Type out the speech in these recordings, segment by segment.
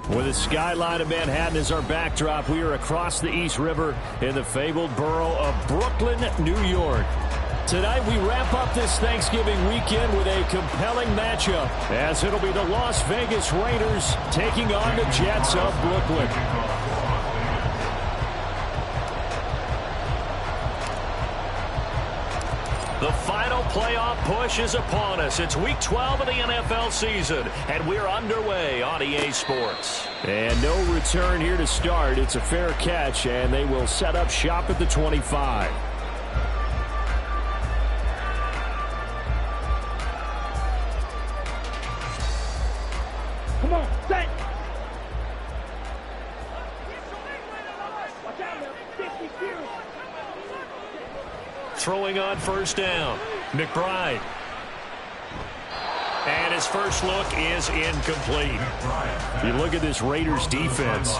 With the skyline of Manhattan as our backdrop, we are across the East River in the fabled borough of Brooklyn, New York. Tonight we wrap up this Thanksgiving weekend with a compelling matchup, as it'll be the Las Vegas Raiders taking on the Jets of Brooklyn. The final playoff push is upon us. It's Week 12 of the NFL season, and we're underway on EA Sports. And no return here to start. It's a fair catch, and they will set up shop at the 25. Come on, set! Throwing on first down, McBride. And his first look is incomplete. You look at this Raiders defense,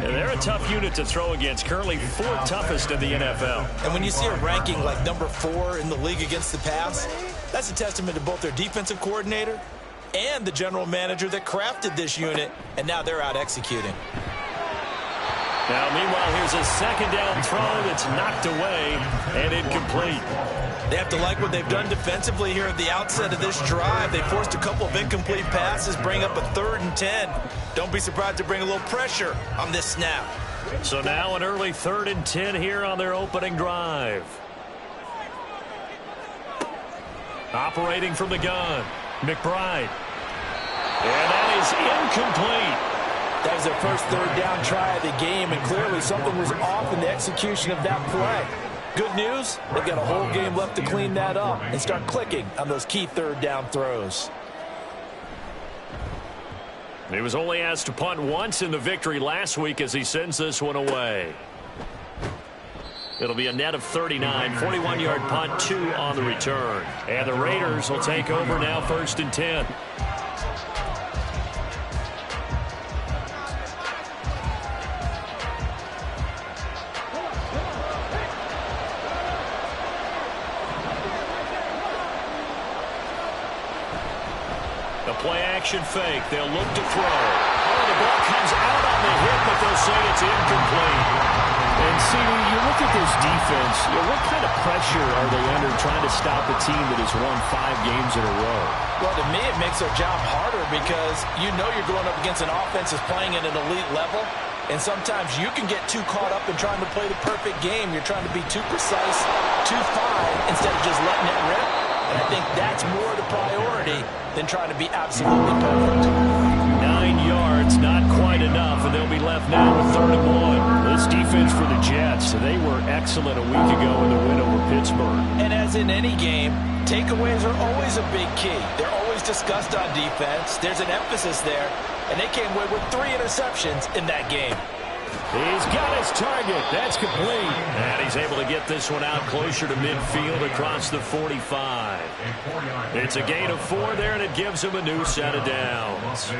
they're a tough unit to throw against, currently 4th toughest in the NFL. And when you see a ranking like number 4 in the league against the pass, that's a testament to both their defensive coordinator and the general manager that crafted this unit, and now they're out executing. Now, meanwhile, here's a second down throw that's knocked away and incomplete. They have to like what they've done defensively here at the outset of this drive. They forced a couple of incomplete passes, bring up a 3rd and 10. Don't be surprised to bring a little pressure on this snap. So now an early 3rd and 10 here on their opening drive. Operating from the gun, McBride. And that is incomplete. That was their first 3rd down try of the game, and clearly something was off in the execution of that play. Good news, they've got a whole game left to clean that up and start clicking on those key 3rd down throws. He was only asked to punt once in the victory last week as he sends this one away. It'll be a net of 39, 41-yard punt, 2 on the return. And the Raiders will take over now, 1st and 10. Play-action fake. They'll look to throw. Oh, the ball comes out on the hit, but they'll say it's incomplete. And, CD, you look at this defense, what kind of pressure are they under trying to stop a team that has won 5 games in a row? Well, to me, it makes their job harder because you know you're going up against an offense that's playing at an elite level, and sometimes you can get too caught up in trying to play the perfect game. You're trying to be too precise, too fine, instead of just letting it rip. And I think that's more the priority than trying to be absolutely perfect. 9 yards, not quite enough, and they'll be left now with 3rd and 1. This defense for the Jets, they were excellent a week ago in the win over Pittsburgh. And as in any game, takeaways are always a big key. They're always discussed on defense. There's an emphasis there, and they came away with 3 interceptions in that game. He's got his target. That's complete. And he's able to get this one out closer to midfield across the 45. It's a gain of 4 there, and it gives him a new set of downs.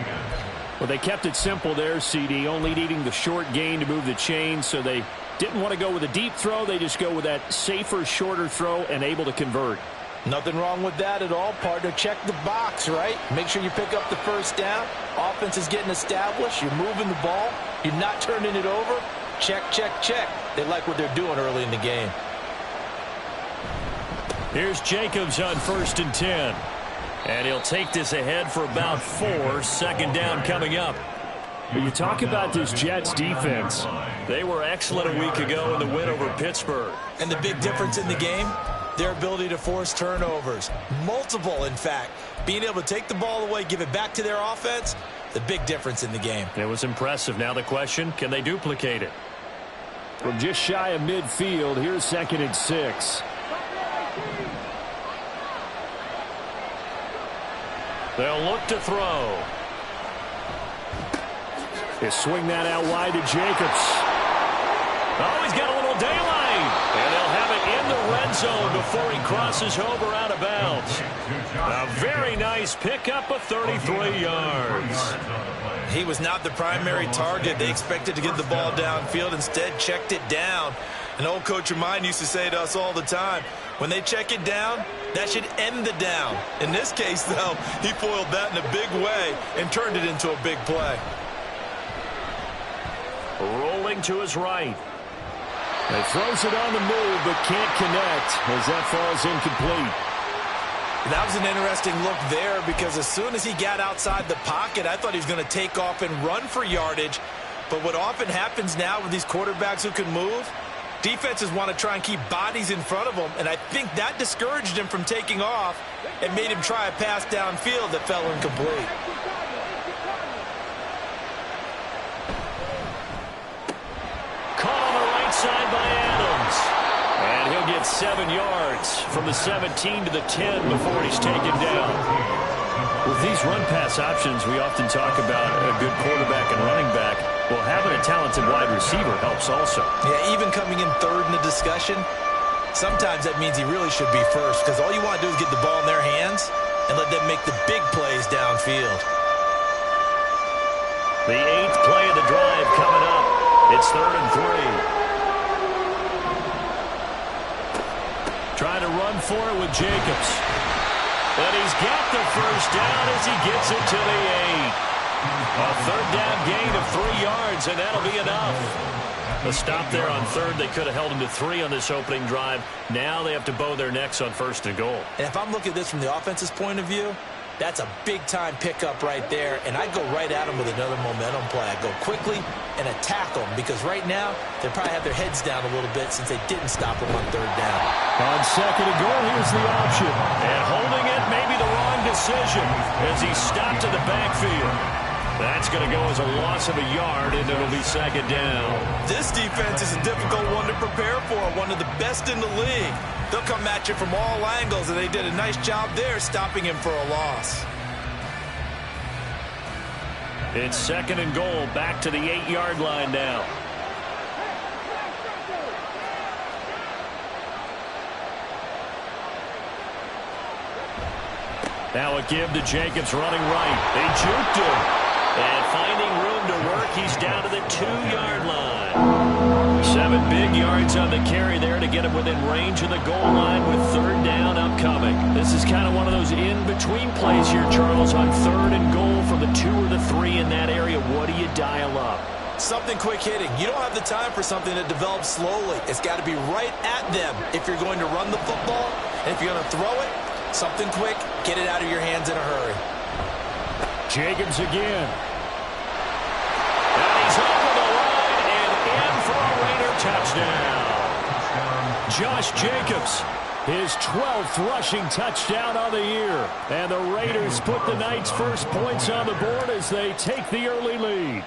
Well, they kept it simple there, CD, only needing the short gain to move the chains, so they didn't want to go with a deep throw. They just go with that safer, shorter throw and able to convert. Nothing wrong with that at all, partner. Check the box, right? Make sure you pick up the first down. Offense is getting established. You're moving the ball. You're not turning it over. Check, check, check. They like what they're doing early in the game. Here's Jacobs on 1st and 10. And he'll take this ahead for about 4. 2nd down coming up. When you talk about this Jets defense, they were excellent a week ago in the win over Pittsburgh. And the big difference in the game? Their ability to force turnovers. Multiple, in fact. Being able to take the ball away, give it back to their offense, the big difference in the game. It was impressive. Now the question, can they duplicate it? From just shy of midfield, here's 2nd and 6. They'll look to throw. They swing that out wide to Jacobs. Oh, he's got a little daylight. And they'll have it in the red zone before he crosses over out of bounds. A very nice pickup of 33 yards. He was not the primary target. They expected to get the ball downfield. Instead, checked it down. An old coach of mine used to say to us all the time, when they check it down, that should end the down. In this case, though, he foiled that in a big way and turned it into a big play. Rolling to his right. He throws it on the move, but can't connect as that falls incomplete. That was an interesting look there because as soon as he got outside the pocket, I thought he was going to take off and run for yardage. But what often happens now with these quarterbacks who can move, defenses want to try and keep bodies in front of them, and I think that discouraged him from taking off and made him try a pass downfield that fell incomplete. Caught on the right side by Adams. And he'll get 7 yards from the 17 to the 10 before he's taken down. With these run-pass options, we often talk about a good quarterback and running back. Well, having a talented wide receiver helps also. Yeah, even coming in third in the discussion, sometimes that means he really should be first because all you want to do is get the ball in their hands and let them make the big plays downfield. The 8th play of the drive coming up. It's 3rd and 3. Trying to run for it with Jacobs. But he's got the first down as he gets it to the 8. A 3rd down gain of 3 yards, and that'll be enough. A stop there on 3rd. They could have held him to 3 on this opening drive. Now they have to bow their necks on 1st and goal. And if I'm looking at this from the offense's point of view, that's a big-time pickup right there, and I'd go right at him with another momentum play. I'd go quickly and attack them because right now they probably have their heads down a little bit since they didn't stop them on 3rd down. On 2nd and goal, here's the option. And holding it may be the wrong decision as he stopped in the backfield. That's going to go as a loss of a yard, and it'll be 2nd down. This defense is a difficult one to prepare for, one of the best in the league. They'll come at you from all angles, and they did a nice job there stopping him for a loss. It's 2nd and goal, back to the 8-yard line now. Now a give to Jacobs running right. They juked him. And finding room to work, he's down to the 2-yard line. 7 big yards on the carry there to get him within range of the goal line with 3rd down upcoming. This is kind of one of those in-between plays here, Charles, on 3rd and goal from the 2 or the 3 in that area. What do you dial up? Something quick hitting. You don't have the time for something that develops slowly. It's got to be right at them if you're going to run the football. And if you're going to throw it, something quick, get it out of your hands in a hurry. Jacobs again. And he's over the line and in for a Raider touchdown. Josh Jacobs, his 12th rushing touchdown on the year. And the Raiders put the night's first points on the board as they take the early lead.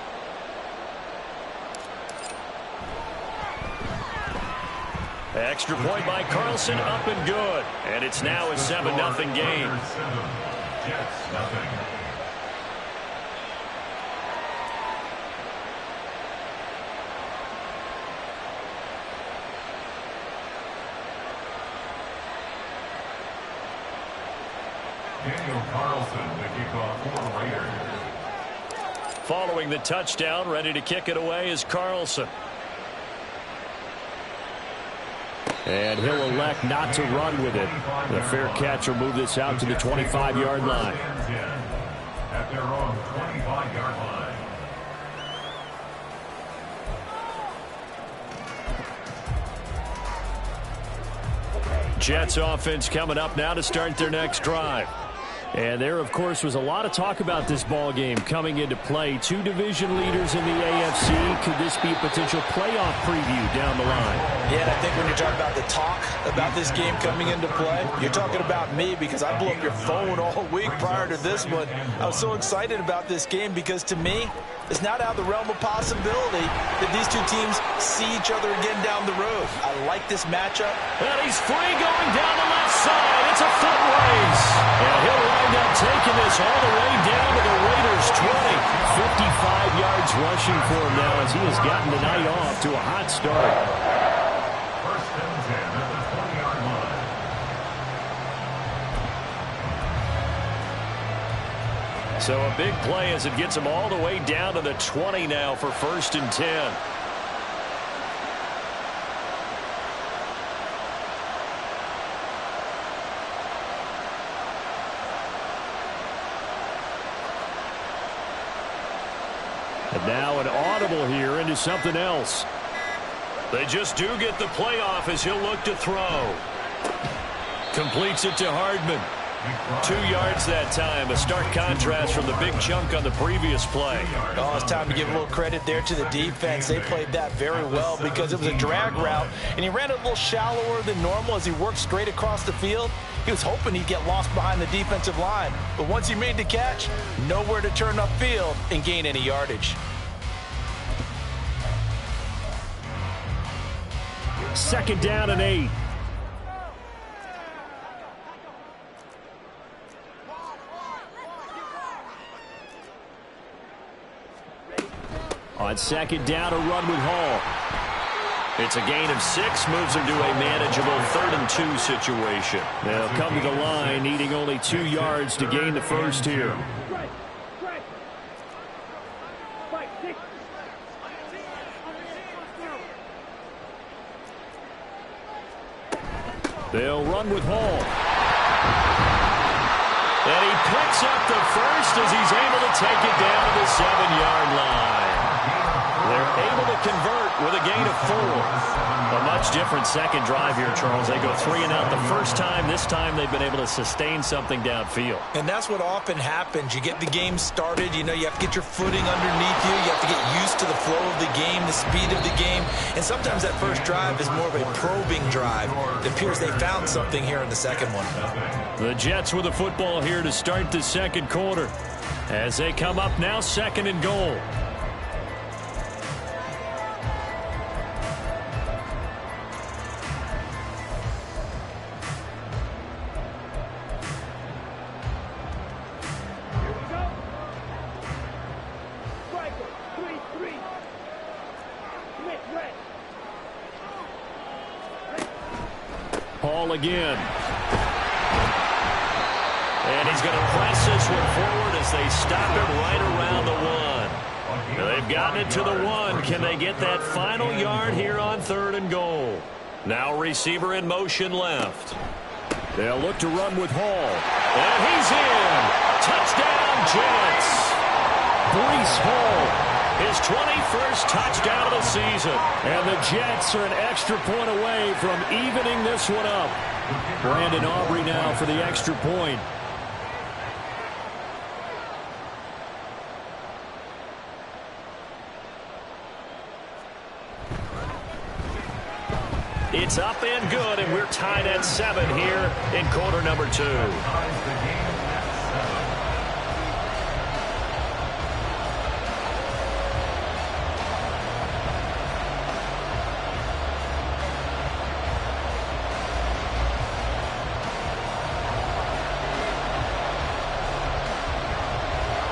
Extra point by Carlson, up and good. And it's now a 7-0 game. Following the touchdown, ready to kick it away is Carlson. And he'll elect not to run with it. The fair catch will move this out to the 25-yard line. At their own 25-yard line. Jets offense coming up now to start their next drive. And there, of course, was a lot of talk about this ball game coming into play. 2 division leaders in the AFC. Could this be a potential playoff preview down the line? Yeah, and I think when you're talking about the talk about this game coming into play, you're talking about me because I blew up your phone all week prior to this one. I was so excited about this game because, to me, it's not out of the realm of possibility that these two teams see each other again down the road. I like this matchup. And he's free going down the left side. It's a foot race. And he'll wind up taking this all the way down to the Raiders' 20. 55 yards rushing for him now as he has gotten the night off to a hot start. First and 10 at the 20-yard line. So a big play as it gets him all the way down to the 20 now for 1st and 10. And now an audible here into something else. They just do get the playoff as he'll look to throw. Completes it to Hardman. 2 yards that time. A stark contrast from the big chunk on the previous play. Oh, it's time to give a little credit there to the defense. They played that very well because it was a drag route, and he ran it a little shallower than normal as he worked straight across the field. He was hoping he'd get lost behind the defensive line, but once he made the catch, nowhere to turn upfield and gain any yardage. Second down and 8. On second down, a run with Hall. It's a gain of 6, moves him to a manageable 3rd and 2 situation. They'll come to the line, needing only 2 yards to gain the first here. They'll run with Hall. And he picks up the first as he's able to take it down to the 7-yard line. They're able to convert with a gain of 4. A much different second drive here, Charles. They go 3 and out the first time. This time they've been able to sustain something downfield. And that's what often happens. You get the game started. You know, you have to get your footing underneath you. You have to get used to the flow of the game, the speed of the game. And sometimes that first drive is more of a probing drive. It appears they found something here in the second one. The Jets with the football here to start the second quarter. As they come up now, 2nd and goal. Hall again. And he's going to press this one forward as they stop him right around the 1. Now they've gotten it to the 1. Can they get that final yard here on 3rd and goal? Now receiver in motion left. They'll look to run with Hall. And he's in. Touchdown, Jets. Breece Hall. His 21st touchdown of the season. And the Jets are an extra point away from evening this one up. Brandon Aubrey now for the extra point. It's up and good, and we're tied at 7 here in quarter number 2.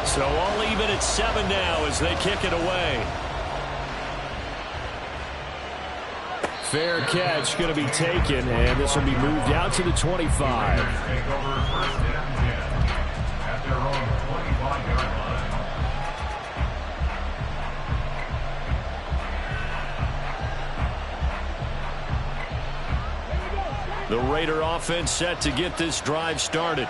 So all even at 7 now as they kick it away. Fair catch going to be taken, and this will be moved out to the 25. The Raider offense set to get this drive started.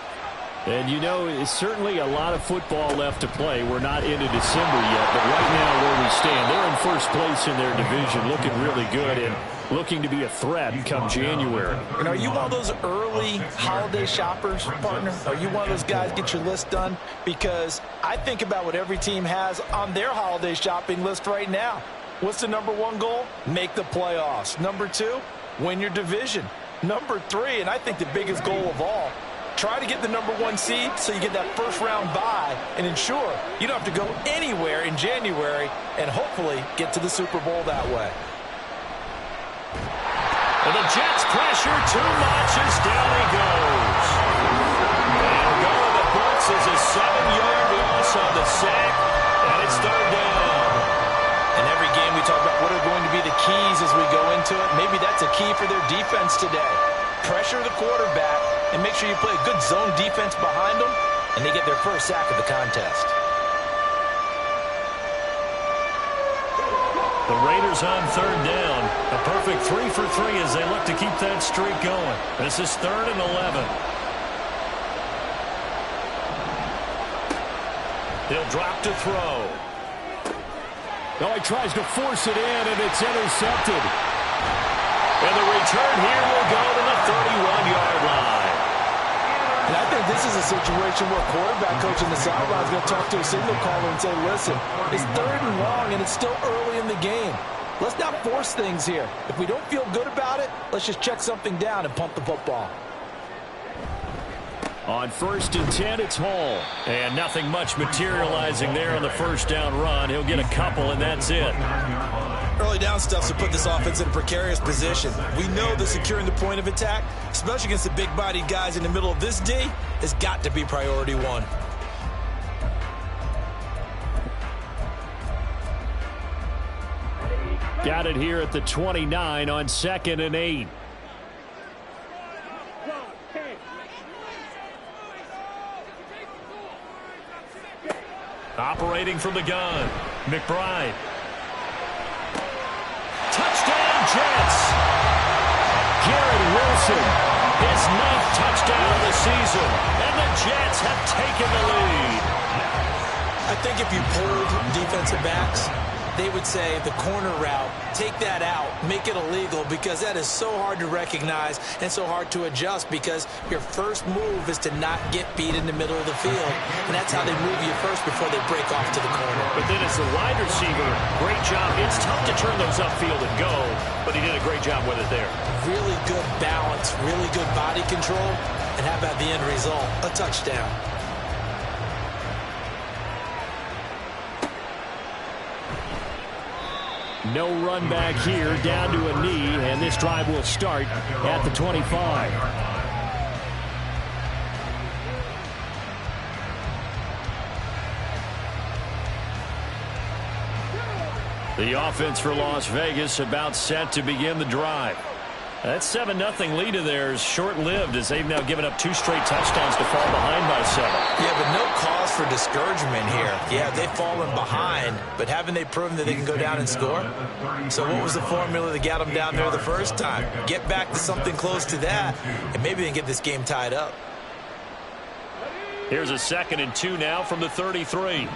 And, you know, it's certainly a lot of football left to play. We're not into December yet, but right now where we stand, they're in first place in their division, looking really good and looking to be a threat come January. And are you one of those early holiday shoppers, partner? Are you one of those guys get your list done? Because I think about what every team has on their holiday shopping list right now. What's the number 1 goal? Make the playoffs. Number 2, win your division. Number 3, and I think the biggest goal of all, try to get the number 1 seed so you get that first round bye and ensure you don't have to go anywhere in January and hopefully get to the Super Bowl that way. And the Jets pressure too much as down he goes. And going to the books is a 7-yard loss on the sack, and it's 3rd down. In every game we talk about what are going to be the keys as we go into it. Maybe that's a key for their defense today. Pressure the quarterback and make sure you play a good zone defense behind them, and they get their first sack of the contest. The Raiders on 3rd down. A perfect 3 for 3 as they look to keep that streak going. This is 3rd and 11. He'll drop to throw. Oh, he tries to force it in, and it's intercepted. And the return here will go to the 31-yard line. And I think this is a situation where quarterback coach in the sideline is going to talk to a signal caller and say, listen, it's 3rd and long, and it's still early in the game. Let's not force things here. If we don't feel good about it, let's just check something down and pump the football. On 1st and 10, it's Hall. And nothing much materializing there on the first down run. He'll get a couple, and that's it. Early down stuff to put this offense in a precarious position. We know that securing the point of attack, especially against the big-bodied guys in the middle of this D, has got to be priority one. Got it here at the 29 on 2nd and 8. Operating from the gun, McBride. Touchdown, Jets. Garrett Wilson, his 9th touchdown of the season, and the Jets have taken the lead. I think if you pulled defensive backs, they would say the corner route, take that out, make it illegal, because that is so hard to recognize and so hard to adjust, because your first move is to not get beat in the middle of the field, and that's how they move you first before they break off to the corner. But then as the wide receiver, great job. It's tough to turn those upfield and go, but he did a great job with it there. Really good balance, really good body control, and how about the end result? A touchdown. No run back here, down to a knee, and this drive will start at the 25. The offense for Las Vegas about set to begin the drive. That 7-0 lead of theirs short-lived, as they've now given up 2 straight touchdowns to fall behind by 7. Yeah, but no cause for discouragement here. Yeah, they've fallen behind, but haven't they proven that they can go down and score? So what was the formula that got them down there the first time? Get back to something close to that, and maybe they can get this game tied up. Here's a 2nd and 2 now from the 33.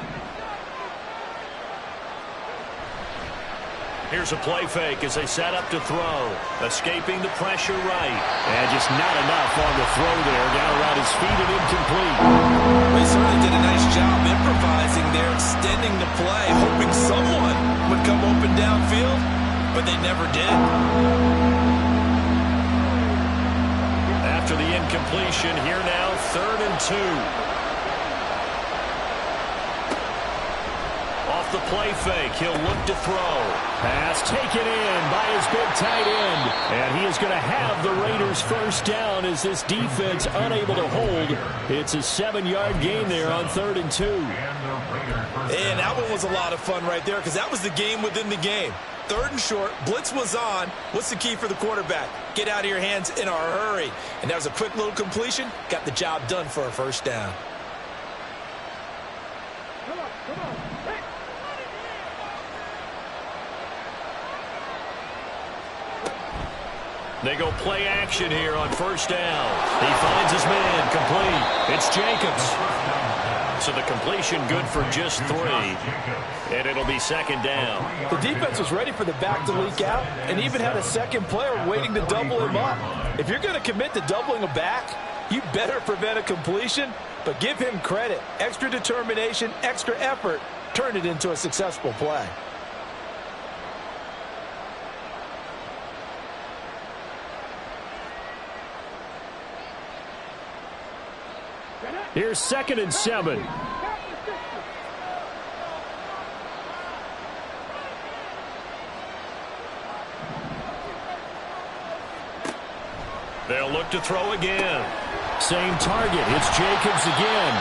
Here's a play fake as they set up to throw. Escaping the pressure right. And just not enough on the throw there. Down around his feet and incomplete. They certainly did a nice job improvising there, extending the play, hoping someone would come open downfield, but they never did. After the incompletion, here now, 3rd and 2. The play fake, he'll look to throw. Pass taken in by his big tight end. And he is going to have the Raiders first down as this defense unable to hold. It's a 7-yard gain there on 3rd and 2. And that one was a lot of fun right there, because that was the game within the game. 3rd and short, blitz was on. What's the key for the quarterback? Get out of your hands in a hurry. And that was a quick little completion. Got the job done for a first down. Come on. They go play action here on first down. He finds his man complete. It's Jacobs. So the completion good for just 3. And it'll be 2nd down. The defense was ready for the back to leak out and even had a second player waiting to double him up. If you're going to commit to doubling a back, you better prevent a completion, but give him credit. Extra determination, extra effort, turned it into a successful play. Here's 2nd and 7. They'll look to throw again. Same target. It's Jacobs again.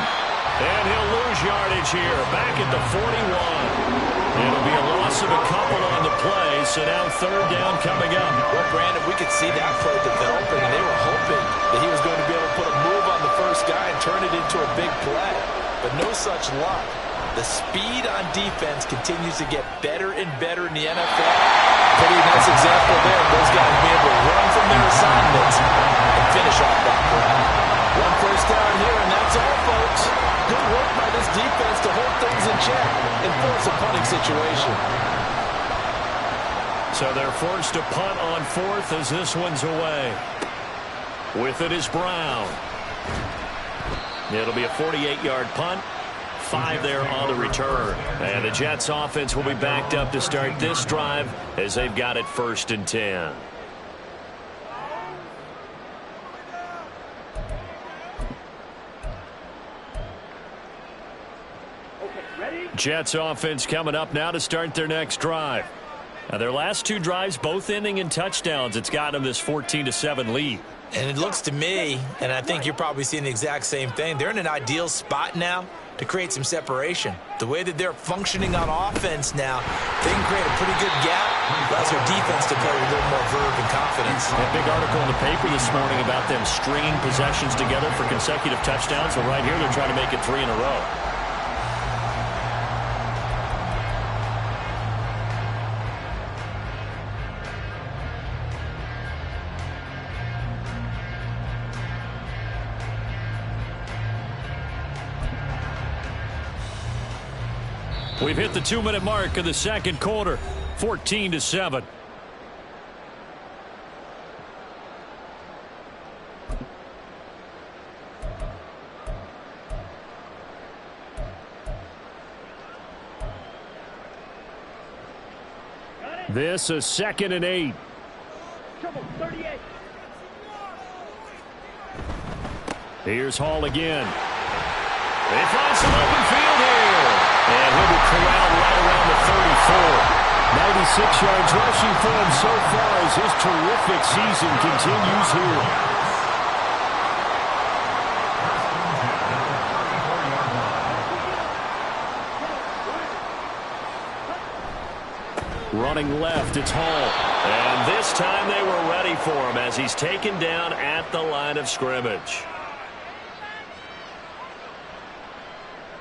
And he'll lose yardage here. Back at the 41. It'll be a loss of a couple on the play, so now 3rd down coming up. Well, Brandon, we could see that play developing, and they were hoping that he was going to be able to put a move on the first guy and turn it into a big play. But no such luck. The speed on defense continues to get better and better in the NFL. Pretty nice example there. Those guys being able to run from their assignments and finish off that play. 1 first down here, and that's all, folks. Good work by this defense to hold things in check and force a punting situation. So they're forced to punt on fourth as this one's away. With it is Brown. It'll be a 48-yard punt. 5 there on the return. And the Jets offense will be backed up to start this drive as they've got it 1st and 10. Jets offense coming up now to start their next drive. Now their last 2 drives both ending in touchdowns. It's got them this 14-7 lead. And it looks to me, and I think you're probably seeing the exact same thing, they're in an ideal spot now to create some separation. The way that they're functioning on offense now, they can create a pretty good gap. Allows their defense to play with a little more verve and confidence. A big article in the paper this morning about them stringing possessions together for consecutive touchdowns. Well, right here they're trying to make it 3 in a row. We've hit the 2-minute mark of the second quarter, 14-7. This is 2nd and 8. Trouble, 38. Here's Hall again. They find some open field here. And he'll be corralled right around the 34. 96 yards rushing for him so far as his terrific season continues here. Running left, it's Hall. And this time they were ready for him as he's taken down at the line of scrimmage.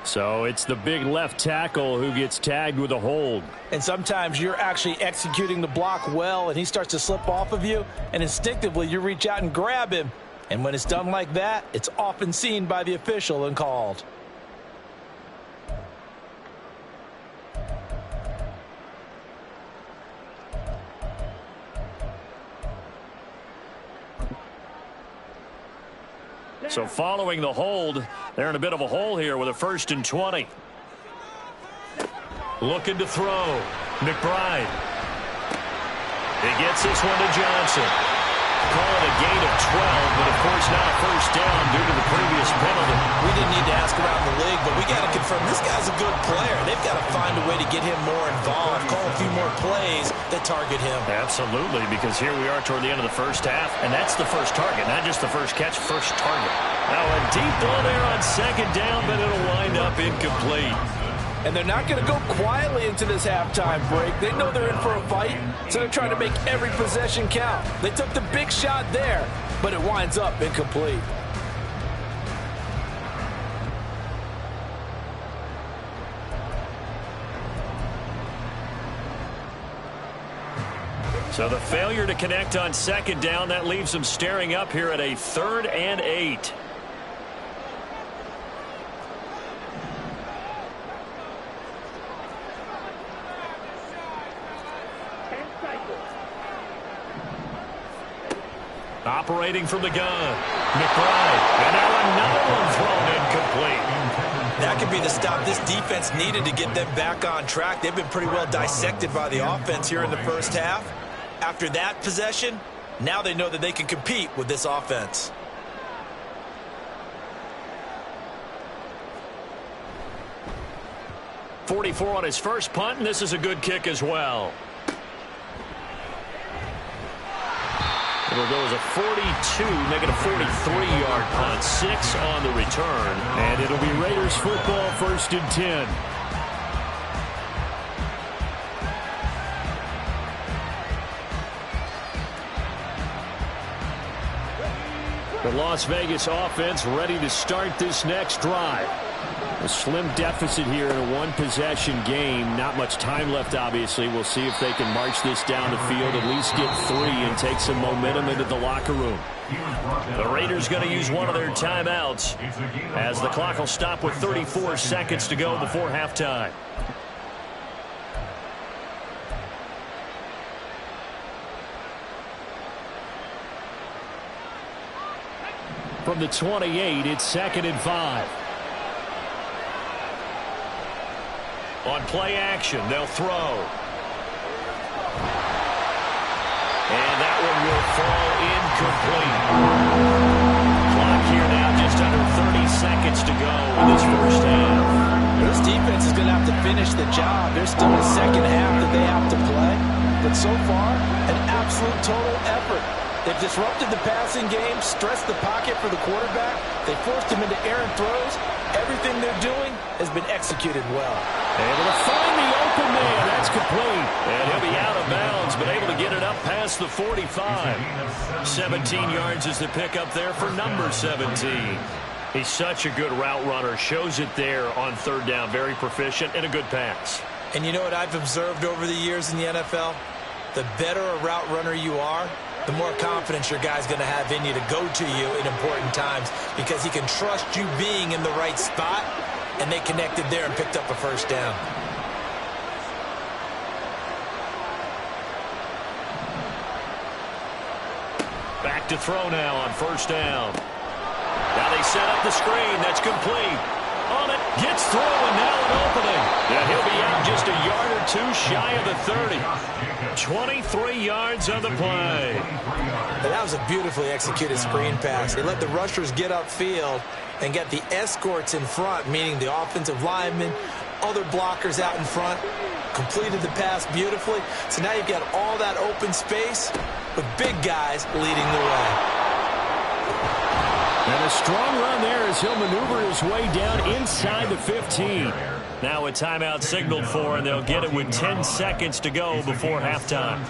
So it's the big left tackle who gets tagged with a hold. And sometimes you're actually executing the block well, and he starts to slip off of you, and instinctively you reach out and grab him. And when it's done like that, it's often seen by the official and called. So following the hold, they're in a bit of a hole here with a 1st and 20. Looking to throw. McBride. He gets this one to Johnson. Call it a gain of 12, but of course not a first down due to the previous penalty. We didn't need to ask around the league, but we got to confirm this guy's a good player. They've got to find a way to get him more involved, call a few more plays that target him. Absolutely, because here we are toward the end of the first half, and that's the first target, not just the first catch, first target. Now a deep ball there on 2nd down, but it'll wind up incomplete. And they're not going to go quietly into this halftime break. They know they're in for a fight, so they're trying to make every possession count. They took the big shot there, but it winds up incomplete. So the failure to connect on 2nd down, that leaves them staring up here at a 3rd and 8. Operating from the gun, McBride, and now another one thrown incomplete. That could be the stop this defense needed to get them back on track. They've been pretty well dissected by the offense here in the first half. After that possession, now they know that they can compete with this offense. .44 on his first punt, and this is a good kick as well. It'll go as a 42, make it a 43-yard punt. 6 on the return. And it'll be Raiders football, 1st and 10. The Las Vegas offense ready to start this next drive. A slim deficit here in a one-possession game. Not much time left, obviously. We'll see if they can march this down the field, at least get 3, and take some momentum into the locker room. The Raiders going to use one of their timeouts as the clock will stop with 34 seconds to go before halftime. from the 28. It's 2nd and 5. On play action, they'll throw. And that one will fall incomplete. Clock here now, just under 30 seconds to go in this first half. This defense is going to have to finish the job. There's still a second half that they have to play. But so far, an absolute total effort. They've disrupted the passing game, stressed the pocket for the quarterback. They forced him into errant throws. Everything they're doing has been executed well. Able to find the open man. That's complete. And he'll be out of bounds, but able to get it up past the 45. 17 yards is the pickup there for number 17. He's such a good route runner. Shows it there on third down. Very proficient and a good pass. And you know what I've observed over the years in the NFL? The better a route runner you are, the more confidence your guy's going to have in you to go to you in important times because he can trust you being in the right spot, and they connected there and picked up a first down. Back to throw now on first down. Now they set up the screen. That's complete. On it, gets through, and now an opening. Yeah, he'll be out just a yard or two shy of the 30. 23 yards on the play. And that was a beautifully executed screen pass. They let the rushers get upfield and get the escorts in front, meaning the offensive linemen, other blockers out in front. Completed the pass beautifully. So now you've got all that open space with big guys leading the way. And a strong run there as he'll maneuver his way down inside the 15. Now a timeout signaled for, and they'll get it with 10 seconds to go before halftime.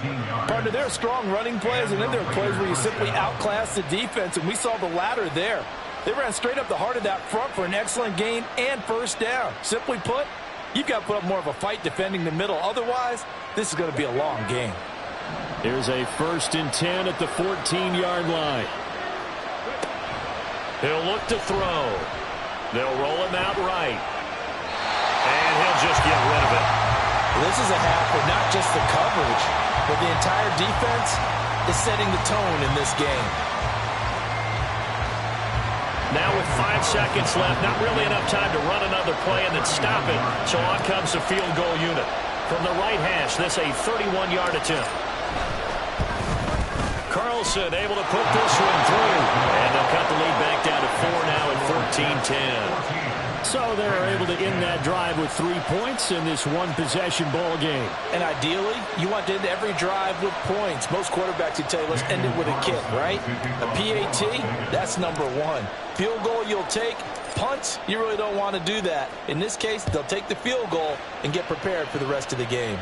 Partner, there are strong running plays, and then there are plays where you simply outclass the defense, and we saw the latter there. They ran straight up the heart of that front for an excellent gain and first down. Simply put, you've got to put up more of a fight defending the middle. Otherwise, this is going to be a long game. Here's a 1st and 10 at the 14-yard line. He'll look to throw. They'll roll him out right. And he'll just get rid of it. This is a half where not just the coverage, but the entire defense is setting the tone in this game. Now with 5 seconds left, not really enough time to run another play and then stop it. So on comes the field goal unit. From the right hash, this a 31-yard attempt. Carlson able to put this one through. And they'll cut the lead back down to 4 now at 14-10. So they're able to end that drive with 3 points in this one-possession ball game. And ideally, you want to end every drive with points. Most quarterbacks would tell you, let's end it with a kick, right? A PAT, that's number 1. Field goal you'll take. Punts, you really don't want to do that. In this case, they'll take the field goal and get prepared for the rest of the game.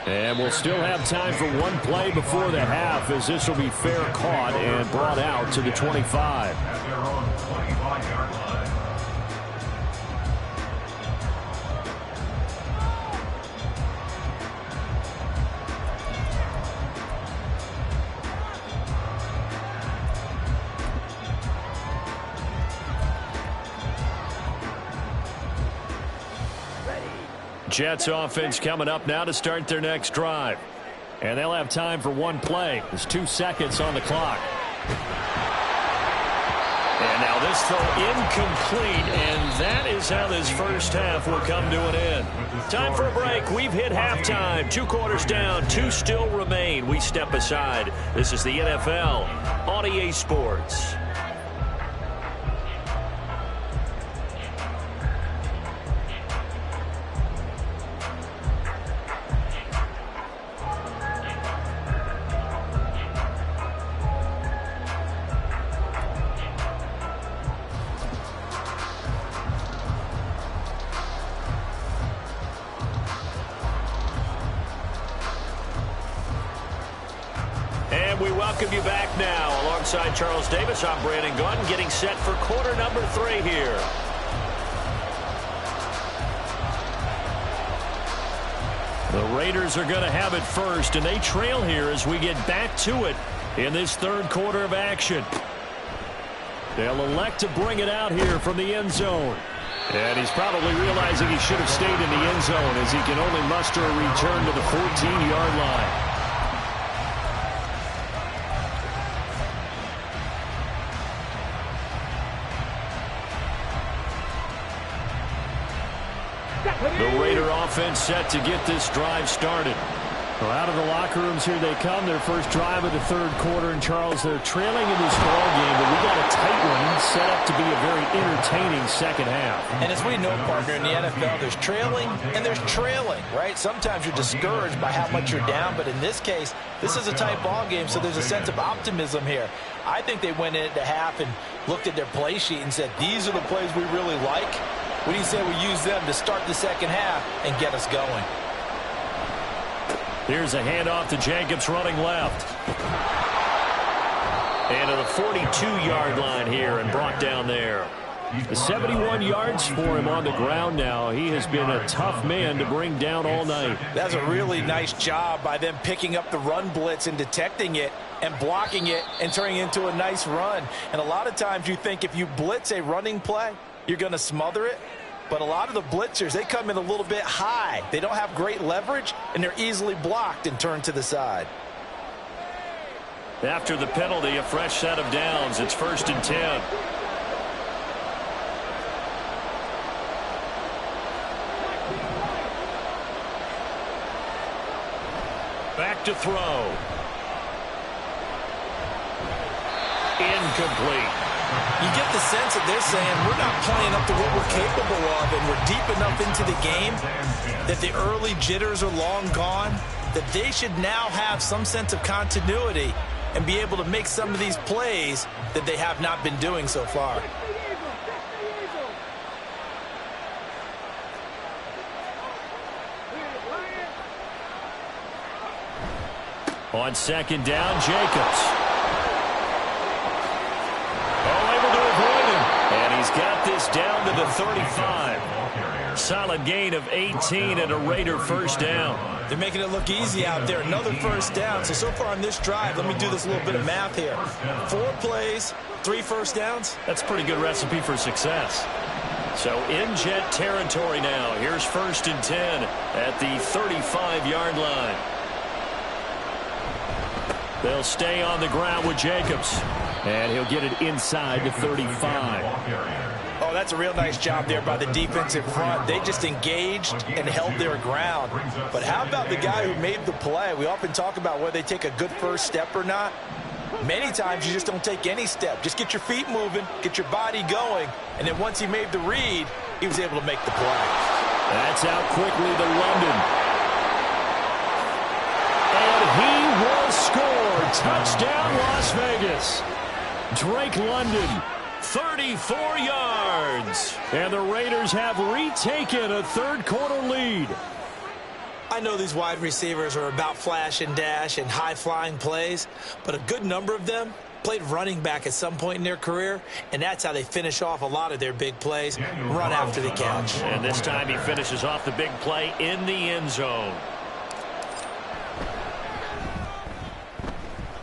And we'll still have time for one play before the half, as this will be fair caught and brought out to the 25. Jets offense coming up now to start their next drive. And they'll have time for one play. There's 2 seconds on the clock. And now this throw incomplete, and that is how this first half will come to an end. Time for a break. We've hit halftime. 2 quarters down, 2 still remain. We step aside. This is the NFL on EA Sports. We welcome you back now. Alongside Charles Davis, I'm Brandon Gunn, getting set for quarter number 3 here. The Raiders are going to have it first, and they trail here as we get back to it in this third quarter of action. They'll elect to bring it out here from the end zone. And he's probably realizing he should have stayed in the end zone as he can only muster a return to the 14-yard line. The Raider offense set to get this drive started. Well, out of the locker rooms here they come. Their first drive of the third quarter. And, Charles, they're trailing in this ball game, but we got a tight one set up to be a very entertaining second half. And as we know, partner, in the NFL, there's trailing and there's trailing, right? Sometimes you're discouraged by how much you're down, but in this case, this is a tight ball game, so there's a sense of optimism here. I think they went into half and looked at their play sheet and said, these are the plays we really like. We need to say we use them to start the second half and get us going. Here's a handoff to Jacobs running left. And to the 42-yard line here and brought down there. The 71 yards for him on the ground now. He has been a tough man to bring down all night. That's a really nice job by them picking up the run blitz and detecting it and blocking it and turning it into a nice run. And a lot of times you think if you blitz a running play, you're going to smother it. But a lot of the blitzers, they come in a little bit high. They don't have great leverage, and they're easily blocked and turned to the side. After the penalty, a fresh set of downs. It's 1st and 10. Back to throw. Incomplete. You get the sense that they're saying we're not playing up to what we're capable of, and we're deep enough into the game that the early jitters are long gone, that they should now have some sense of continuity and be able to make some of these plays that they have not been doing so far. On 2nd down, Jacobs. He's got this down to the 35. Solid gain of 18 and a Raider first down. They're making it look easy out there. Another first down. So far on this drive, let me do this little bit of math here. 4 plays, 3 first downs. That's a pretty good recipe for success. So in Jet territory now. Here's 1st and 10 at the 35-yard line. They'll stay on the ground with Jacobs. And he'll get it inside the 35. Oh, that's a real nice job there by the defensive front. They just engaged and held their ground. But how about the guy who made the play? We often talk about whether they take a good first step or not. Many times you just don't take any step. Just get your feet moving, get your body going, and then once he made the read, he was able to make the play. That's out quickly to London. And he will score. Touchdown, Las Vegas. Drake London, 34 yards. And the Raiders have retaken a third-quarter lead. I know these wide receivers are about flash and dash and high-flying plays, but a good number of them played running back at some point in their career, and that's how they finish off a lot of their big plays, run after the catch. And this time he finishes off the big play in the end zone.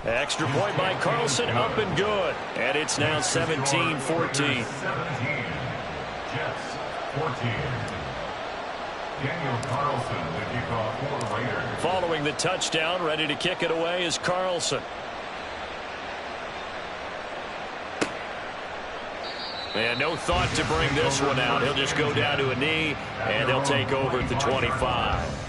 Extra point by Carlson, up and good. And it's now 17-14. Following the touchdown, ready to kick it away is Carlson. And no thought to bring this one out. He'll just go down to a knee, and they'll take over at the 25.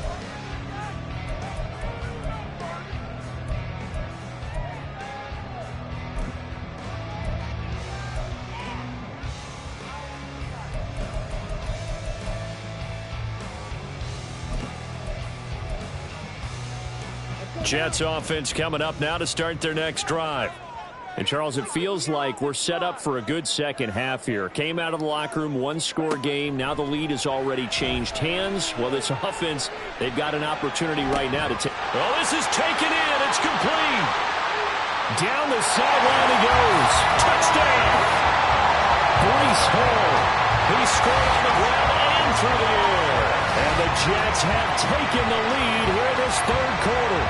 Jets offense coming up now to start their next drive. And, Charles, it feels like we're set up for a good second half here. Came out of the locker room, one-score game. Now the lead has already changed hands. Well, this offense, they've got an opportunity right now to take. Oh, this is taken in. It's complete. Down the sideline he goes. Touchdown. Breece Hall. He scored on the ground and through the air. And the Jets have taken the lead here in this third quarter.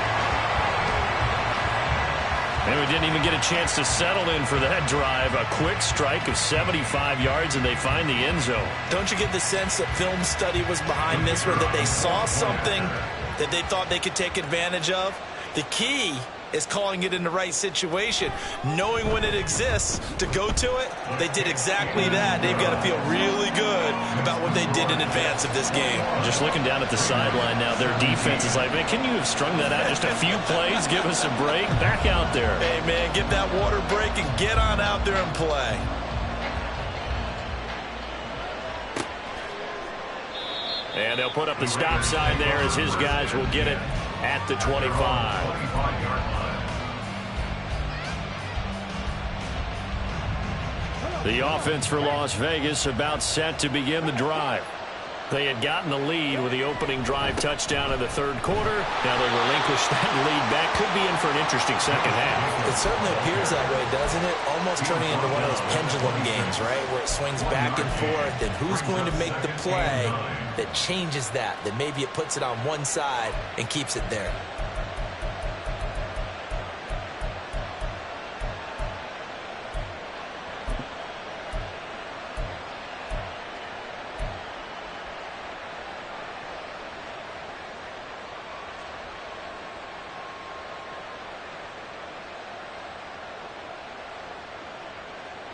And we didn't even get a chance to settle in for that drive. A quick strike of 75 yards, and they find the end zone. Don't you get the sense that film study was behind this, or that they saw something that they thought they could take advantage of? The key is calling it in the right situation. Knowing when it exists to go to it, they did exactly that. They've got to feel really good about what they did in advance of this game. Just looking down at the sideline now, their defense is like, man, can you have strung that out just a few plays? Give us a break. Back out there. Hey, man, get that water break and get on out there and play. And they'll put up the stop sign there as his guys will get it at the 25. The offense for Las Vegas about set to begin the drive. They had gotten the lead with the opening drive touchdown in the third quarter. Now they relinquish that lead back. Could be in for an interesting second half. It certainly appears that way, doesn't it? Almost turning into one of those pendulum games, right, where it swings back and forth. And who's going to make the play that changes that maybe it puts it on one side and keeps it there?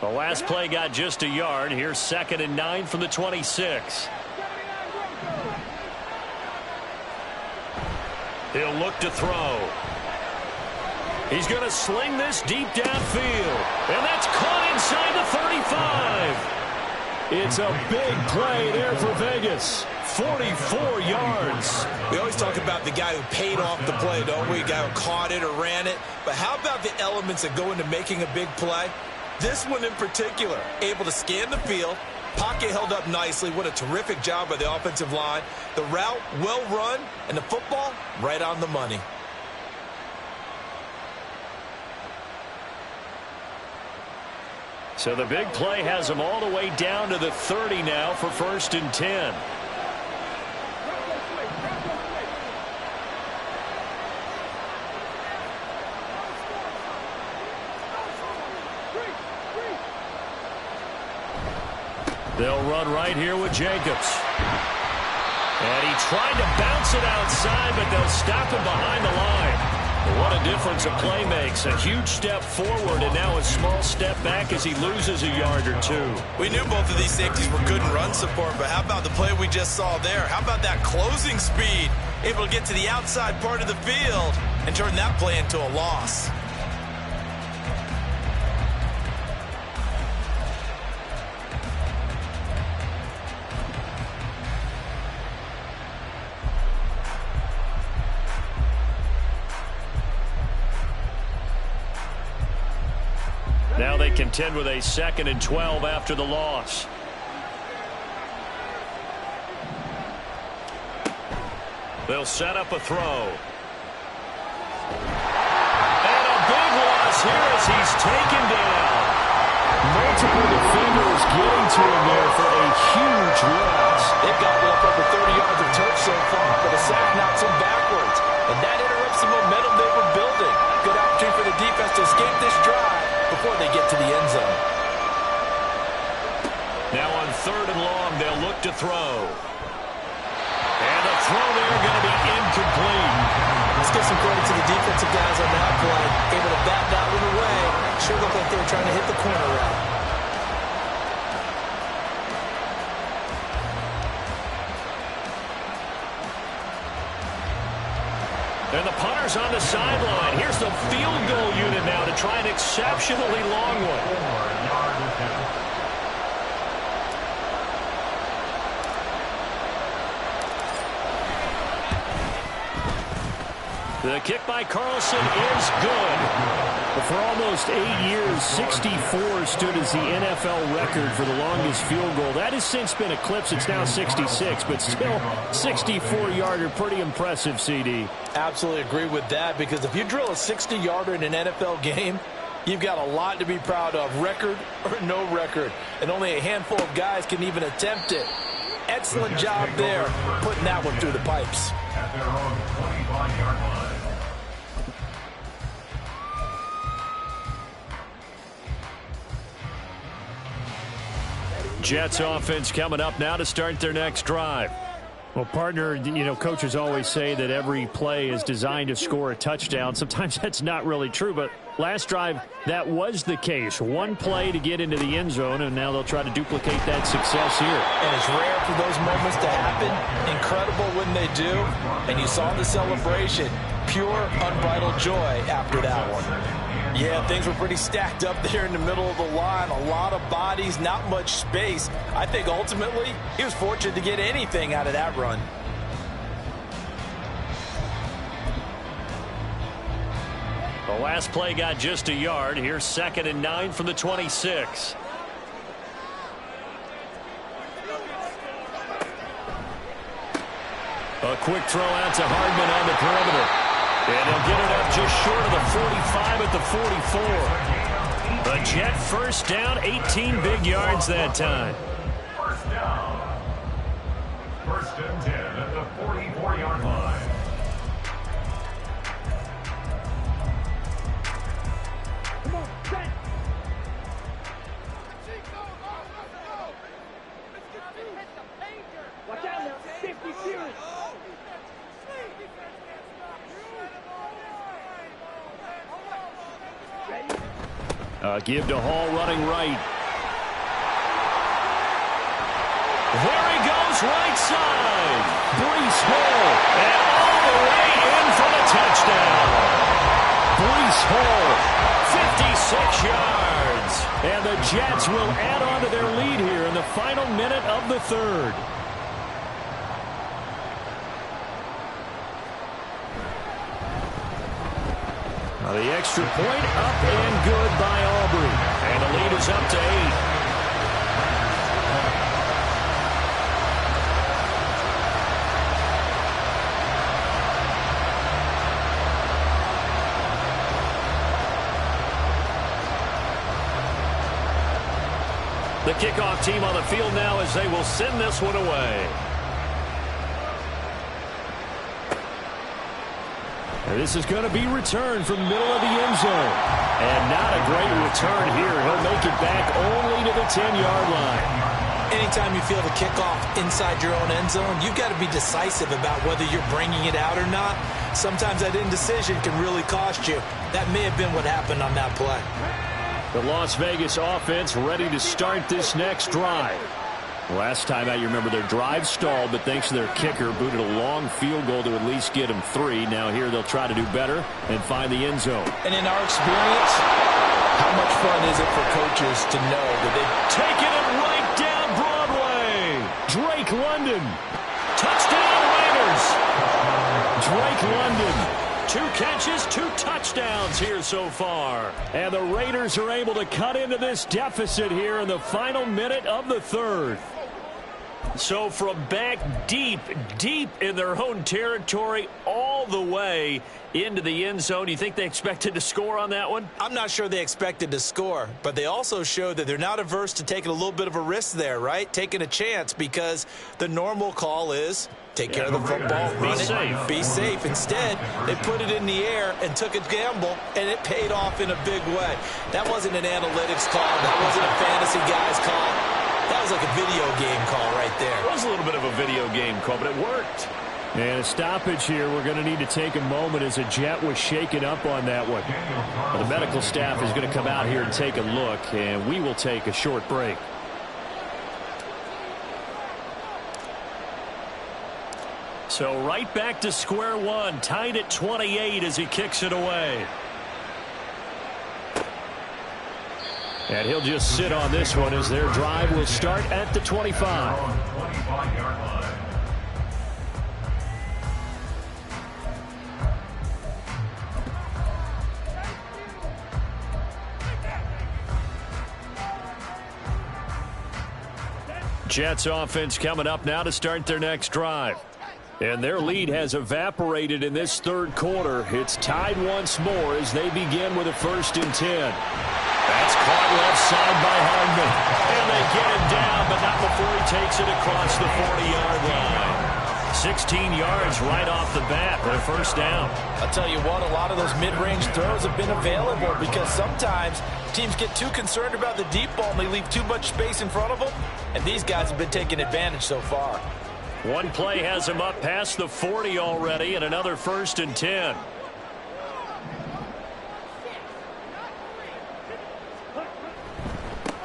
The last play got just a yard. Here's 2nd and 9 from the 26. He'll look to throw. He's going to sling this deep downfield. And that's caught inside the 35. It's a big play there for Vegas. 44 yards. We always talk about the guy who paid off the play, don't we? The guy who caught it or ran it. But how about the elements that go into making a big play? This one in particular, able to scan the field, pocket held up nicely. What a terrific job by the offensive line. The route, well run, and the football, right on the money. So the big play has them all the way down to the 30 now for 1st and 10. They'll run right here with Jacobs. And he tried to bounce it outside, but they'll stop him behind the line. What a difference a play makes. A huge step forward and now a small step back as he loses a yard or two. We knew both of these safeties were good in run support, but how about the play we just saw there? How about that closing speed? Able to get to the outside part of the field and turn that play into a loss. Now they contend with a 2nd and 12 after the loss. They'll set up a throw. And a big loss here as he's taken down. Multiple defenders getting to him there for a huge loss. They've got up over 30 yards of turf so far, but a sack knocks them backwards. And that interrupts the momentum they were building. Good opportunity for the defense to escape this drive before they get to the end zone. Now on 3rd and long, they'll look to throw. And the throw there going to be incomplete. Let's give some credit to the defensive guys on that play. Able to bat that one away. Sure looked like they were trying to hit the corner route. And the punter's on the sideline. Here's the field goal unit now to try an exceptionally long one. The kick by Carlson is good. For almost 8 years, 64 stood as the NFL record for the longest field goal. That has since been eclipsed. It's now 66, but still 64-yarder. Pretty impressive, CD. Absolutely agree with that, because if you drill a 60-yarder in an NFL game, you've got a lot to be proud of, record or no record. And only a handful of guys can even attempt it. Excellent job there, putting that one through the pipes. At their own 25-yard line. Jets offense coming up now to start their next drive. Well, partner, you know, coaches always say that every play is designed to score a touchdown. Sometimes that's not really true, but last drive, that was the case. One play to get into the end zone, and now they'll try to duplicate that success here. And it's rare for those moments to happen. Incredible when they do. And you saw the celebration. Pure, unbridled joy after that one. Yeah, things were pretty stacked up there in the middle of the line. A lot of bodies, not much space. I think ultimately he was fortunate to get anything out of that run. The last play got just a yard. Here's 2nd and 9 from the 26. A quick throw out to Hardman on the perimeter. And he'll get it up just short of the 45 at the 44. The Jet first down, 18 big yards that time. First down. 1st and 10 at the 44-yard line. Come on, set. Watch out now. 50 series. Give to Hall running right. There he goes, right side. Breece Hall, and all the way in for the touchdown. Breece Hall, 56 yards. And the Jets will add on to their lead here in the final minute of the third. The extra point up and good by Aubrey. And the lead is up to 8. The kickoff team on the field now as they will send this one away. This is going to be returned from the middle of the end zone. And not a great return here. He'll make it back only to the 10-yard line. Anytime you feel the kickoff inside your own end zone, you've got to be decisive about whether you're bringing it out or not. Sometimes that indecision can really cost you. That may have been what happened on that play. The Las Vegas offense ready to start this next drive. Last time out, you remember their drive stalled, but thanks to their kicker, booted a long field goal to at least get them 3. Now here they'll try to do better and find the end zone. And in our experience, how much fun is it for coaches to know that they've taken it right down Broadway? Drake London. Touchdown Raiders. Drake London. 2 catches, 2 touchdowns here so far. And the Raiders are able to cut into this deficit here in the final minute of the third. So from back deep in their own territory all the way into the end zone, you think they expected to score on that one? I'm not sure they expected to score, but they also showed that they're not averse to taking a little bit of a risk there, right? Taking a chance, because the normal call is take care of the football, run it, be safe. Instead, they put it in the air and took a gamble, and it paid off in a big way. That wasn't an analytics call. That wasn't a fantasy guy's call. That was like a video game call right there. It was a little bit of a video game call, but it worked. And a stoppage here. We're going to need to take a moment as a Jet was shaken up on that one. Well, the medical staff is going to come out here and take a look, and we will take a short break. So right back to square one, tied at 28 as he kicks it away. And he'll just sit on this one as their drive will start at the 25. 25-yard line. Jets offense coming up now to start their next drive. And their lead has evaporated in this third quarter. It's tied once more as they begin with a 1st and 10. That's caught left side by Hardman. And they get him down, but not before he takes it across the 40-yard line. 16 yards right off the bat for a 1st down. I'll tell you what, a lot of those mid-range throws have been available because sometimes teams get too concerned about the deep ball and they leave too much space in front of them. And these guys have been taking advantage so far. One play has him up past the 40 already, and another 1st and 10.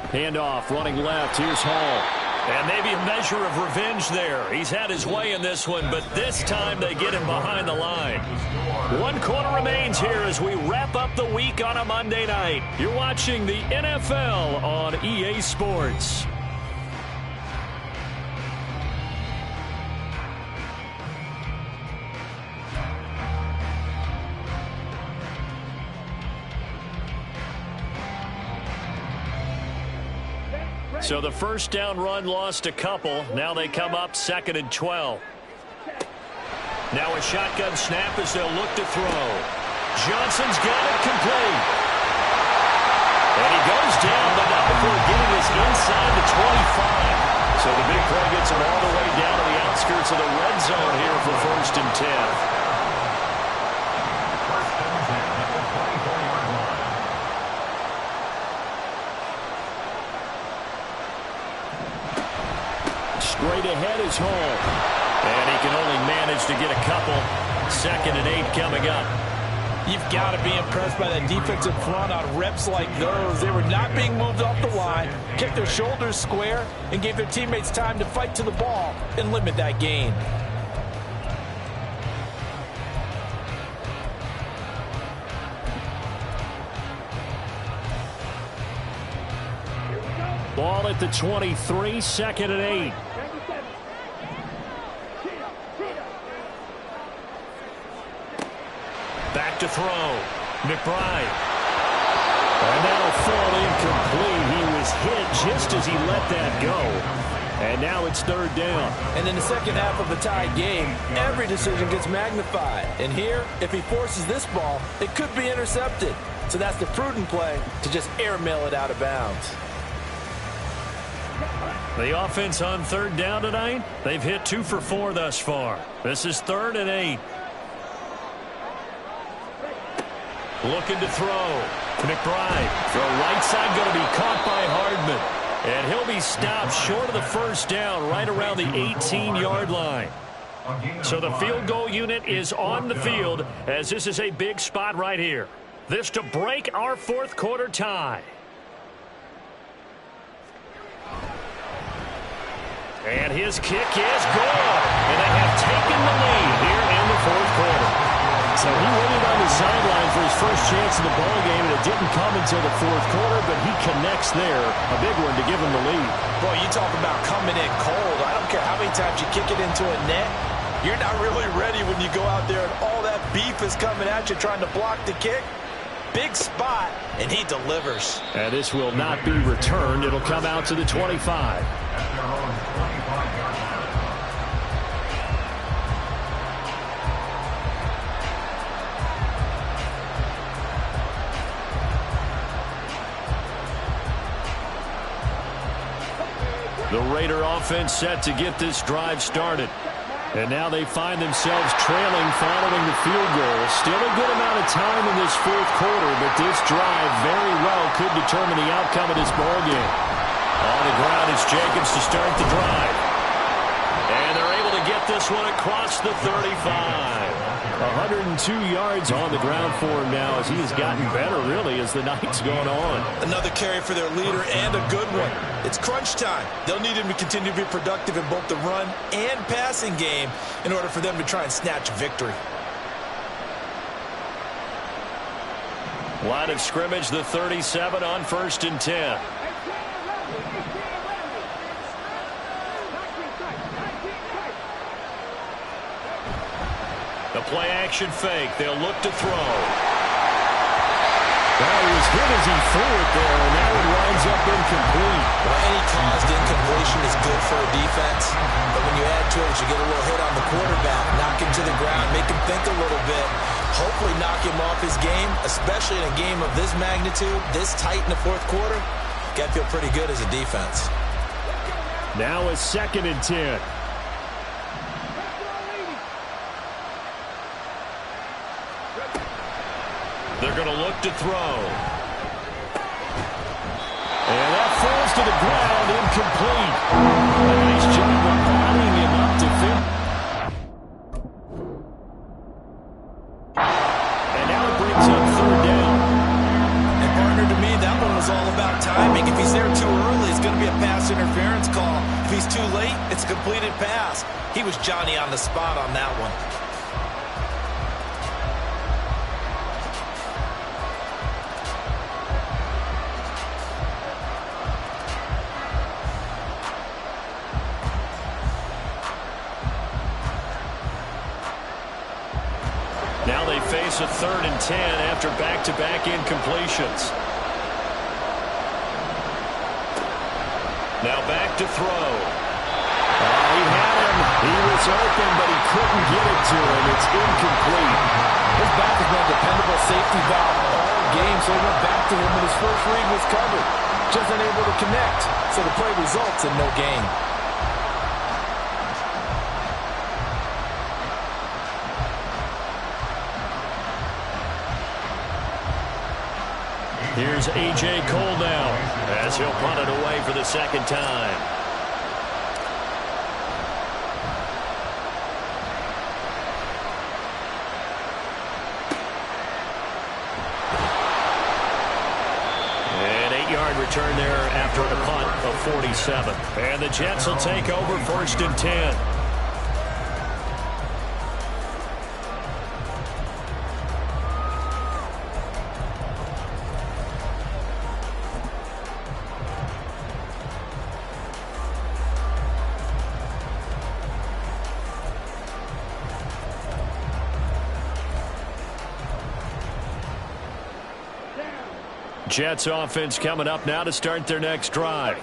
Handoff, running left. Here's Hall. And maybe a measure of revenge there. He's had his way in this one, but this time they get him behind the line. 1 quarter remains here as we wrap up the week on a Monday night. You're watching the NFL on EA Sports. So the first down run lost a couple. Now they come up 2nd and 12. Now a shotgun snap as they'll look to throw. Johnson's got it complete. And he goes down, but not before getting us inside the 25. So the big play gets him all the way down to the outskirts of the red zone here for 1st and 10. Straight ahead is Hall. And he can only manage to get a couple. 2nd and 8 coming up. You've got to be impressed by that defensive front on reps like those. They were not being moved off the line, kept their shoulders square, and gave their teammates time to fight to the ball and limit that gain. Ball at the 23, 2nd and 8. Back to throw. McBride. And that'll fall incomplete. He was hit just as he let that go. And now it's 3rd down. And in the second half of a tied game, every decision gets magnified. And here, if he forces this ball, it could be intercepted. So that's the prudent play to just airmail it out of bounds. The offense on 3rd down tonight, they've hit 2 for 4 thus far. This is 3rd and 8. Looking to throw. McBride. Throw right side going to be caught by Hardman. And he'll be stopped short of the 1st down right around the 18-yard line. So the field goal unit is on the field as this is a big spot right here. This to break our 4th quarter tie. And his kick is good. And they have taken the lead here in the 4th quarter. So he waited on the sideline for his first chance of the ball game, and it didn't come until the 4th quarter, but he connects there. A big one to give him the lead. Boy, you talk about coming in cold. I don't care how many times you kick it into a net. You're not really ready when you go out there and all that beef is coming at you trying to block the kick. Big spot, and he delivers. And this will not be returned. It'll come out to the 25. The Raider offense set to get this drive started. And now they find themselves trailing following the field goal. Still a good amount of time in this 4th quarter, but this drive very well could determine the outcome of this ball game. On the ground is Jacobs to start the drive. And they're able to get this one across the 35. 102 yards on the ground for him now as he has gotten better, really, as the night's gone on. Another carry for their leader and a good one. It's crunch time. They'll need him to continue to be productive in both the run and passing game in order for them to try and snatch victory. Line of scrimmage, the 37 on 1st and 10. The play-action fake. They'll look to throw. Well, he was hit as he threw it there, and that one winds up incomplete. Well, any caused incompletion is good for a defense, but when you add to it, you get a little hit on the quarterback, knock him to the ground, make him think a little bit, hopefully knock him off his game, especially in a game of this magnitude, this tight in the 4th quarter. Got to feel pretty good as a defense. Now a 2nd and 10. They're going to look to throw. And that falls to the ground, incomplete. A nice job of bodying him up to finish. call. If he's too late, it's a completed pass. He was Johnny on the spot on that one. Now they face a 3rd and 10 after back-to-back incompletions. Now back to throw. He had him. He was open, but he couldn't get it to him. It's incomplete. His back has been a dependable safety valve all game, so he went back to him when his first read was covered. Just unable to connect, so the play results in no gain. Here's A.J. Cole now as he'll punt it away for the 2nd time. An 8-yard return there after a punt of 47. And the Jets will take over 1st and 10. Jets offense coming up now to start their next drive.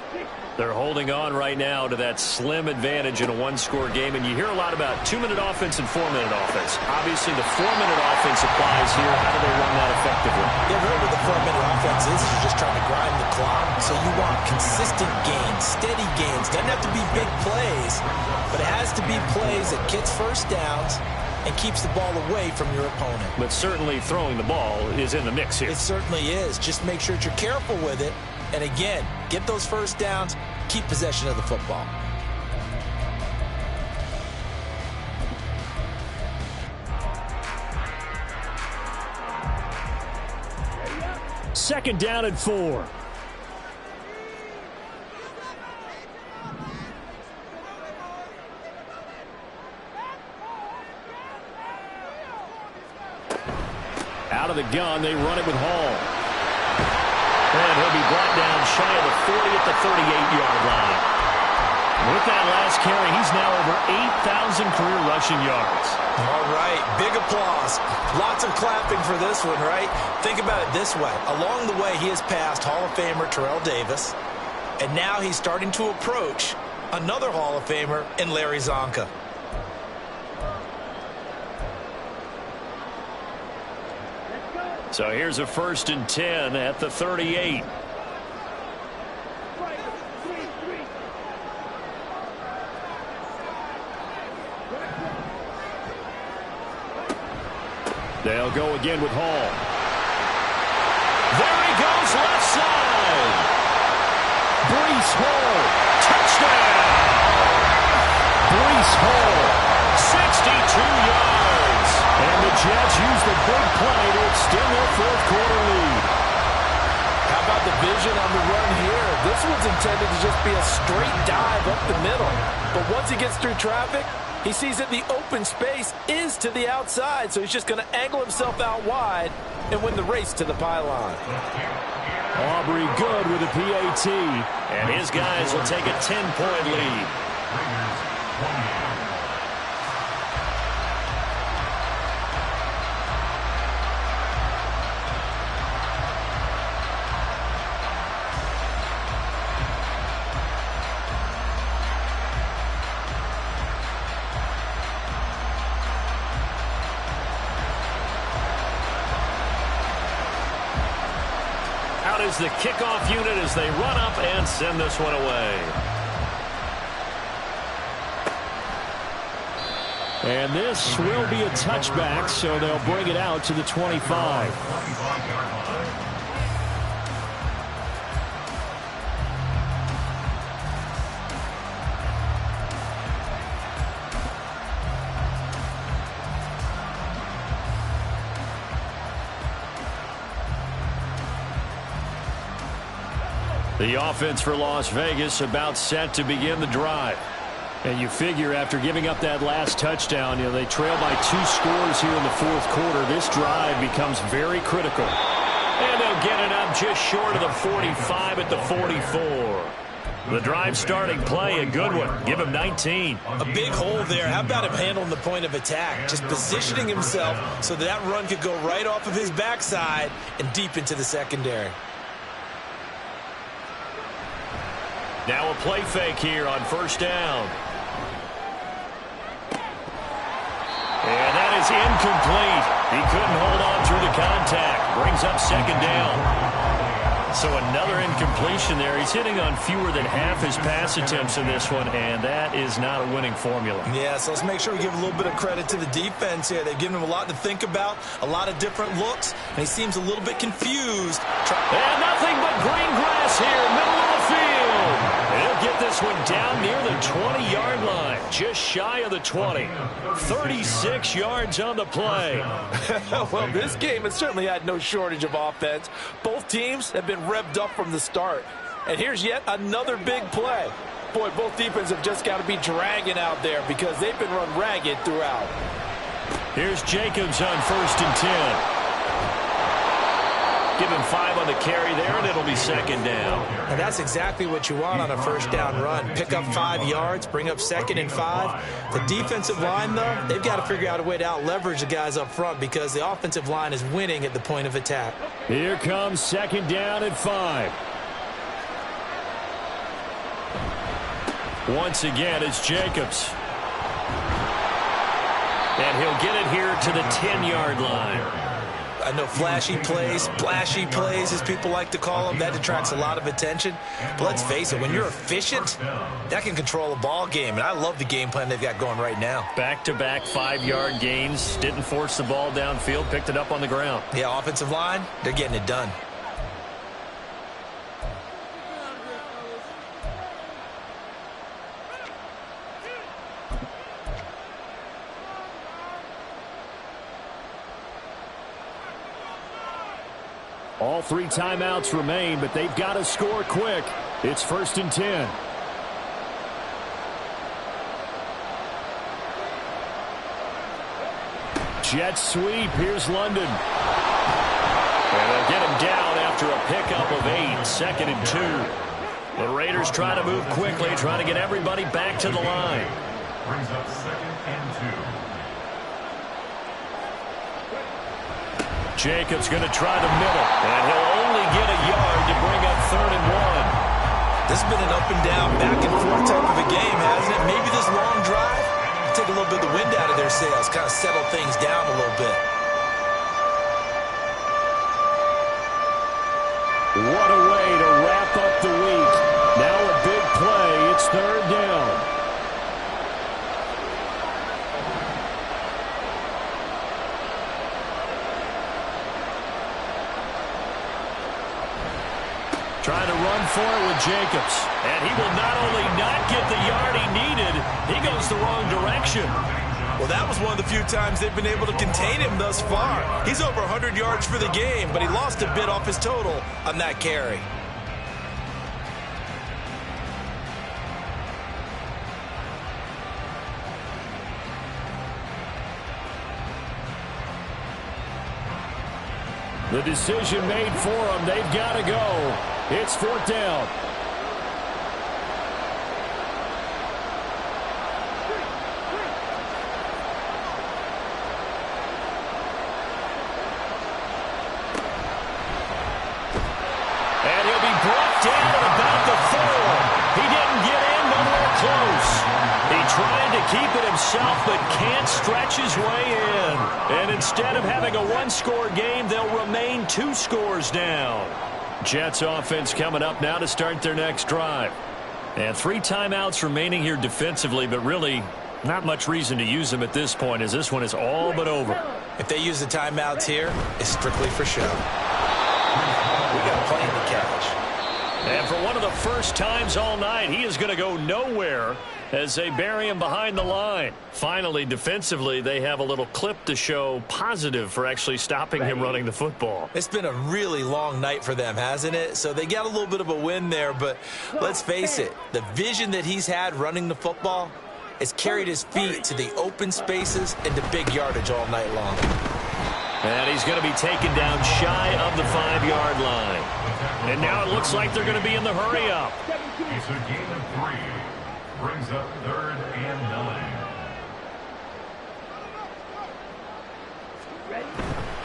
They're holding on right now to that slim advantage in a one-score game, and you hear a lot about 2-minute offense and 4-minute offense. Obviously, the 4-minute offense applies here. How do they run that effectively? Yeah, really what the 4-minute offense is you're just trying to grind the clock. So you want consistent gains, steady gains. Doesn't have to be big plays, but it has to be plays that gets first downs and keeps the ball away from your opponent. But certainly throwing the ball is in the mix here. It certainly is. Just make sure that you're careful with it. And again, get those first downs, keep possession of the football. Second down and 4. Out of the gun, they run it with Hall. And he'll be brought down shy of the 40 at the 38-yard line. With that last carry, he's now over 8,000 career rushing yards. All right, big applause. Lots of clapping for this one, right? Think about it this way. Along the way, he has passed Hall of Famer Terrell Davis, and now he's starting to approach another Hall of Famer in Larry Zonka. So here's a 1st and 10 at the 38. They'll go again with Hall. There he goes, left side. Breece Hall, touchdown. Breece Hall, 62 yards. And the Jets use the big play to extend their 4th-quarter lead. How about the vision on the run here? This one's intended to just be a straight dive up the middle. But once he gets through traffic, he sees that the open space is to the outside, so he's just going to angle himself out wide and win the race to the pylon. Aubrey good with a PAT. And his guys will take a 10-point lead. Is the kickoff unit as they run up and send this one away. And this will be a touchback, so they'll bring it out to the 25. The offense for Las Vegas about set to begin the drive. And you figure after giving up that last touchdown, they trail by 2 scores here in the fourth quarter. This drive becomes very critical. And they'll get it up just short of the 45 at the 44. The drive starting play, a good one. Give him 19. A big hole there. How about him handling the point of attack? Just positioning himself so that run could go right off of his backside and deep into the secondary. Now a play fake here on first down. And that is incomplete. He couldn't hold on through the contact. Brings up second down. So another incompletion there. He's hitting on fewer than half his pass attempts in this one, and that is not a winning formula. Yeah, so let's make sure we give a little bit of credit to the defense here. They've given him a lot to think about, a lot of different looks, and he seems a little bit confused. And nothing but green grass here, middle of the field. He'll get this one down near the 20-yard line, just shy of the 20. 36 yards on the play. Well, this game has certainly had no shortage of offense. Both teams have been revved up from the start. And here's yet another big play. Boy, both defenses have just got to be dragging out there because they've been run ragged throughout. Here's Jacobs on first and 10. Give him 5 on the carry there, and it'll be second down. And that's exactly what you want on a first down run. Pick up 5 yards, bring up second and 5. The defensive line, though, they've got to figure out a way to out-leverage the guys up front because the offensive line is winning at the point of attack. Here comes second down at 5. Once again, it's Jacobs. And he'll get it here to the 10-yard line. I know flashy plays, splashy plays, as people like to call them, that attracts a lot of attention. But let's face it, when you're efficient, that can control a ball game. And I love the game plan they've got going right now. Back-to-back 5-yard gains. Didn't force the ball downfield, picked it up on the ground. Yeah, offensive line, they're getting it done. All 3 timeouts remain, but they've got to score quick. It's first and 10. Jet sweep. Here's London. And they'll get him down after a pickup of 8. Second and 2. The Raiders trying to move quickly, trying to get everybody back to the line. Brings up second and 2. Jacobs going to try the middle, and he'll only get a yard to bring up third and 1. This has been an up and down, back and forth type of a game, hasn't it? Maybe this long drive will take a little bit of the wind out of their sails, kind of settle things down a little bit. What a way to wrap up the week. Now a big play. It's third down. Trying to run for it with Jacobs. And he will not only not get the yard he needed, he goes the wrong direction. Well, that was one of the few times they've been able to contain him thus far. He's over 100 yards for the game, but he lost a bit off his total on that carry. The decision made for them. They've got to go. It's fourth down. And he'll be brought down at about the 4. He didn't get in, nowhere close. He tried to keep it himself, but can't stretch his way in. And instead of having a 1-score game, they'll remain 2 scores down. Jets offense coming up now to start their next drive. And 3 timeouts remaining here defensively, but really not much reason to use them at this point, as this one is all but over. If they use the timeouts here, it's strictly for show. We got plenty to catch. And for one of the first times all night, he is going to go nowhere as they bury him behind the line. Finally, defensively, they have a little clip to show positive for actually stopping him running the football. It's been a really long night for them, hasn't it? So they got a little bit of a win there, but let's face it, the vision that he's had running the football has carried his feet to the open spaces and the big yardage all night long. And he's going to be taken down shy of the 5-yard line. And now it looks like they're going to be in the hurry-up. It's a gain of 3. Brings up 3rd and 9.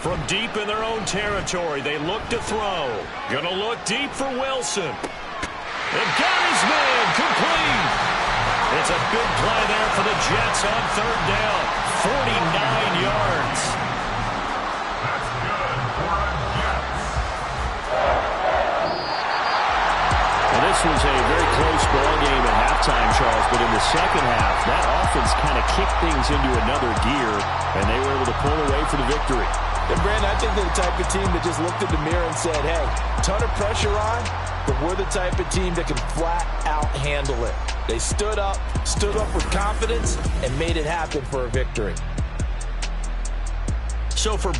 From deep in their own territory, they look to throw. Going to look deep for Wilson. And got his man complete. It's a big play there for the Jets on 3rd down. 49 yards. That's good for a Jets. Well, this was a very close ball game at halftime, Charles, but in the second half, that offense kind of kicked things into another gear, and they were able to pull away for the victory. And Brandon, I think they're the type of team that just looked in the mirror and said, hey, ton of pressure on, but we're the type of team that can flat out handle it. They stood up with confidence, and made it happen for a victory. So for